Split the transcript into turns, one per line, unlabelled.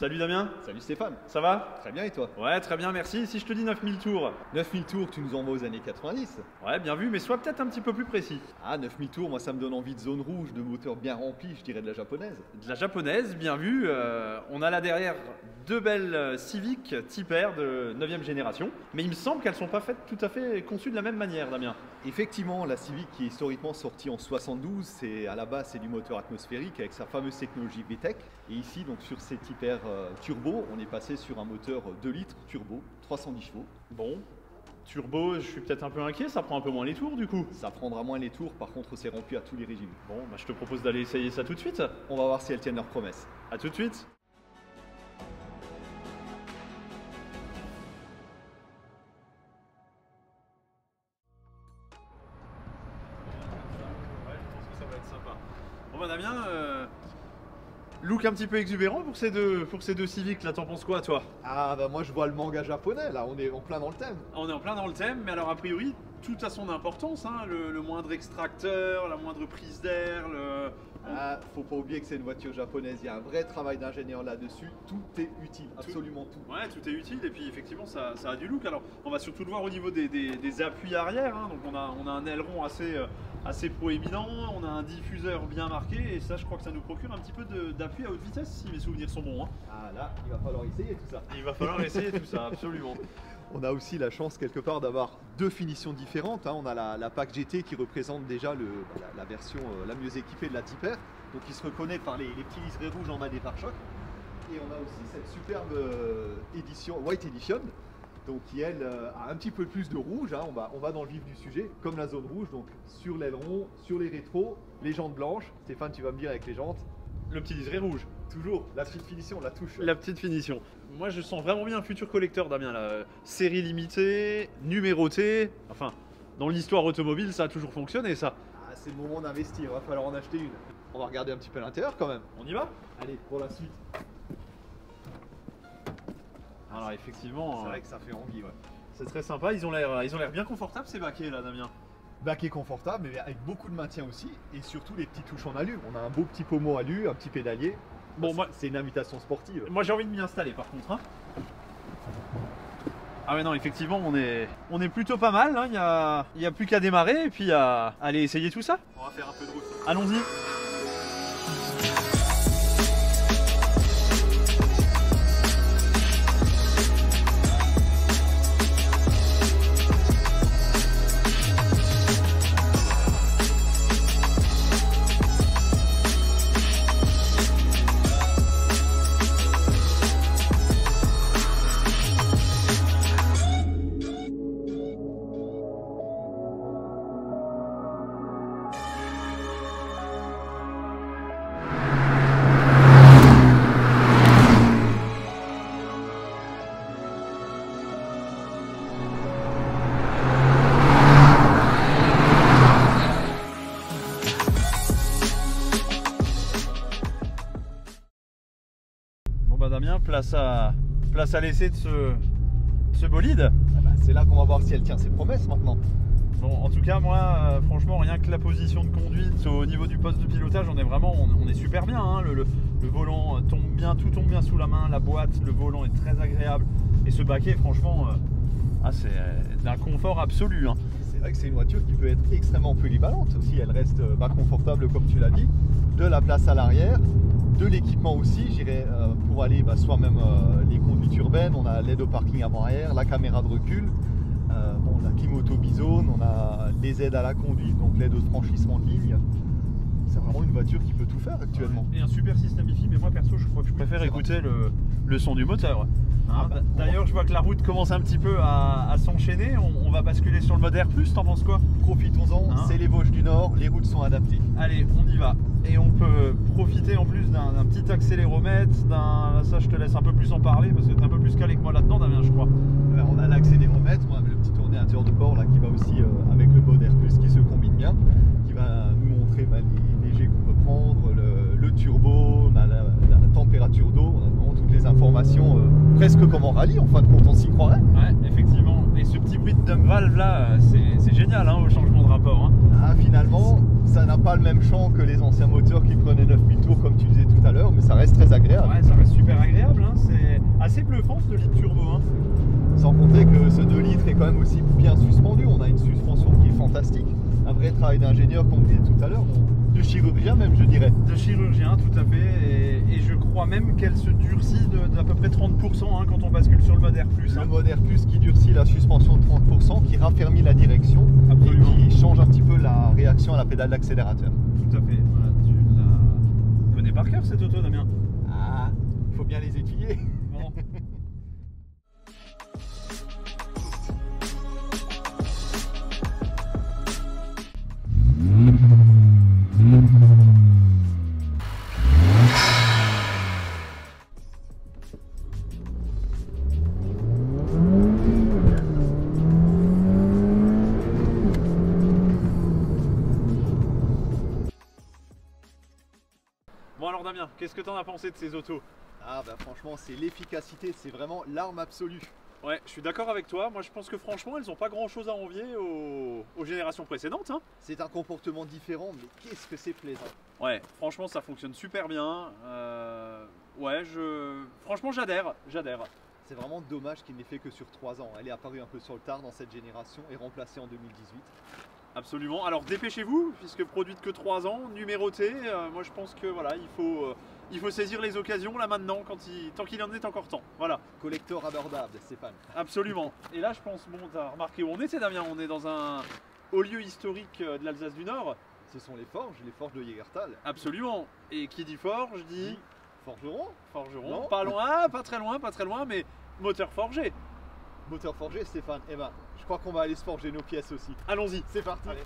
Salut Damien,
Salut Stéphane.
ça va?
Très bien et toi?
Ouais, très bien, merci. Si je te dis 9000 tours?
9000 tours, tu nous envoies aux années 90.
Ouais, bien vu, mais sois peut-être un petit peu plus précis.
Ah, 9000 tours, moi ça me donne envie de zone rouge, de moteur bien rempli, je dirais de la japonaise.
De la japonaise, bien vu. On a là derrière deux belles Civic Type R de 9e génération, mais il me semble qu'elles sont pas faites tout à fait conçues de la même manière, Damien.
Effectivement, la Civic qui est historiquement sortie en 72, à la base c'est du moteur atmosphérique avec sa fameuse technologie VTEC. Et ici, donc sur ces Type R turbo, on est passé sur un moteur 2 litres turbo, 310 chevaux.
Bon, turbo, je suis peut-être un peu inquiet, ça prend un peu moins les tours du coup.
Ça prendra moins les tours, par contre c'est rempli à tous les régimes.
Bon, bah, je te propose d'aller essayer ça tout de suite.
On va voir si elles tiennent leurs promesses.
À tout de suite. Bon bah Damien, look un petit peu exubérant pour ces deux Civic là, t'en penses quoi toi?
Ah bah moi je vois le manga japonais là, on est en plein dans le thème.
On est en plein dans le thème, mais alors a priori, tout a son importance, hein, le moindre extracteur, la moindre prise d'air,
Ah, faut pas oublier que c'est une voiture japonaise, il y a un vrai travail d'ingénieur là-dessus, tout est utile, absolument tout.
Ouais, tout est utile et puis effectivement ça a du look. Alors on va surtout le voir au niveau des appuis arrière, hein. Donc on a un aileron assez proéminent, on a un diffuseur bien marqué et ça je crois que ça nous procure un petit peu d'appui à haute vitesse si mes souvenirs sont bons, hein.
Ah là, il va falloir essayer tout ça.
Il va falloir essayer tout ça, absolument.
On a aussi la chance quelque part d'avoir deux finitions différentes, hein. On a la PAC GT qui représente déjà la version la mieux équipée de la Type R, donc qui se reconnaît par les petits liserés rouges en bas des pare-chocs. Et on a aussi cette superbe édition White Edition, donc qui elle a un petit peu plus de rouge, hein. On va dans le vif du sujet, comme la zone rouge, donc sur l'aileron, sur les rétros, les jantes blanches. Stéphane, tu vas me dire avec les jantes.
Le petit liseré rouge.
Toujours, la petite finition, la touche.
La petite finition. Moi je sens vraiment bien un futur collecteur, Damien, là. Série limitée, numérotée, enfin, dans l'histoire automobile ça a toujours fonctionné ça.
Ah, c'est le moment d'investir, il va falloir en acheter une. On va regarder un petit peu l'intérieur quand même.
On y va?
Allez, pour la suite.
Alors effectivement,
C'est vrai que ça fait envie, ouais.
c'est très sympa, ils ont l'air bien confortables ces baquets là, Damien.
Baquet confortable, mais avec beaucoup de maintien aussi, et surtout les petites touches en alu. On a un beau petit pommeau alu, un petit pédalier.
Bon, moi,
c'est une invitation sportive.
moi j'ai envie de m'y installer par contre, hein. Ah ouais non, effectivement on est plutôt pas mal, hein. Il y a plus qu'à démarrer et puis à aller essayer tout ça.
On va faire un peu de route.
Allons-y. Damien, place à l'essai de ce bolide.
Ah bah, c'est là qu'on va voir si elle tient ses promesses maintenant.
Bon, en tout cas, moi, franchement, rien que la position de conduite au niveau du poste de pilotage, on est super bien, hein. Le volant tombe bien, tout tombe bien sous la main, la boîte, le volant est très agréable. Et ce baquet, franchement, c'est d'un confort absolu, hein.
C'est vrai que c'est une voiture qui peut être extrêmement polyvalente aussi. Elle reste confortable comme tu l'as dit. De la place à l'arrière. De l'équipement aussi, j'irais pour aller soit même les conduites urbaines, on a l'aide au parking avant-arrière, la caméra de recul, la clim auto bizone, on a les aides à la conduite, donc l'aide au franchissement de ligne. C'est vraiment une voiture qui peut tout faire actuellement.
Et un super système hi-fi, mais moi perso je crois que je préfère écouter le son du moteur. Hein, d'ailleurs je vois que la route commence un petit peu à s'enchaîner, on va basculer sur le mode R+, t'en penses quoi?
Profitons-en, hein, c'est les Vosges du Nord, les routes sont adaptées.
Allez, on y va. Et on peut profiter en plus d'un petit accéléromètre, ça je te laisse un peu plus en parler parce que tu es un peu plus calé que moi là-dedans, Damien, je crois.
On a l'accéléromètre, on a le petit ordinateur de bord là qui va aussi avec le mode R+, qui se combine bien, qui va nous montrer les G qu'on peut prendre, le turbo, on a la température d'eau, on a vraiment toutes les informations presque comme en rallye, en fin de compte on s'y croirait.
Ouais, effectivement. Et ce petit bruit de dump valve là, c'est génial, hein, au changement de rapport, hein.
Ah, finalement, ça n'a pas le même champ que les anciens moteurs qui prenaient 9000 tours comme tu disais tout à l'heure, mais ça reste très agréable.
Ouais, ça reste super agréable, hein. assez bluffant ce 2 litres turbo. Hein.
Sans compter que ce 2 litres est quand même aussi bien suspendu. On a une suspension qui est fantastique. Un vrai travail d'ingénieur, comme on disait tout à l'heure. De chirurgien même, je dirais.
De chirurgien, tout à fait. Et je crois même qu'elle se durcit d'à peu près 30% hein, quand on bascule sur le mode R+.
Le mode R+, qui durcit la suspension de 30%, qui raffermit la direction. Absolument. Et qui change un petit peu la réaction à la pédale d'accélérateur.
Tout à fait. Voilà, tu la connais par cœur cette auto, Damien.
Ah, il faut bien les étudier.
Bon. Bon alors Damien, qu'est-ce que t'en as pensé de ces autos?
Ah bah franchement c'est l'efficacité, c'est vraiment l'arme absolue.
Ouais, je suis d'accord avec toi. Moi je pense que franchement elles n'ont pas grand chose à envier aux générations précédentes. Hein.
C'est un comportement différent, mais qu'est-ce que c'est plaisant.
Ouais, franchement ça fonctionne super bien. Ouais, franchement j'adhère.
C'est vraiment dommage qu'il n'ait fait que sur 3 ans. Elle est apparue un peu sur le tard dans cette génération et remplacée en 2018.
Absolument. Alors dépêchez-vous, puisque produite que 3 ans, numérotée. Moi je pense que voilà, il faut saisir les occasions là maintenant, tant qu'il en est encore temps. Voilà.
Collector abordable, Stéphane.
Absolument. Et là je pense, bon, t'as remarqué où on était Damien, on est dans un haut lieu historique de l'Alsace du Nord.
Ce sont les forges de Jägertal.
Absolument. Et qui dit forge dit...
Forgeron.
Forgeron. Pas loin, pas très loin, mais moteur forgé.
Moteur forgé, Stéphane. Eh ben, je crois qu'on va aller se forger nos pièces aussi.
Allons-y.
C'est parti.
Allez.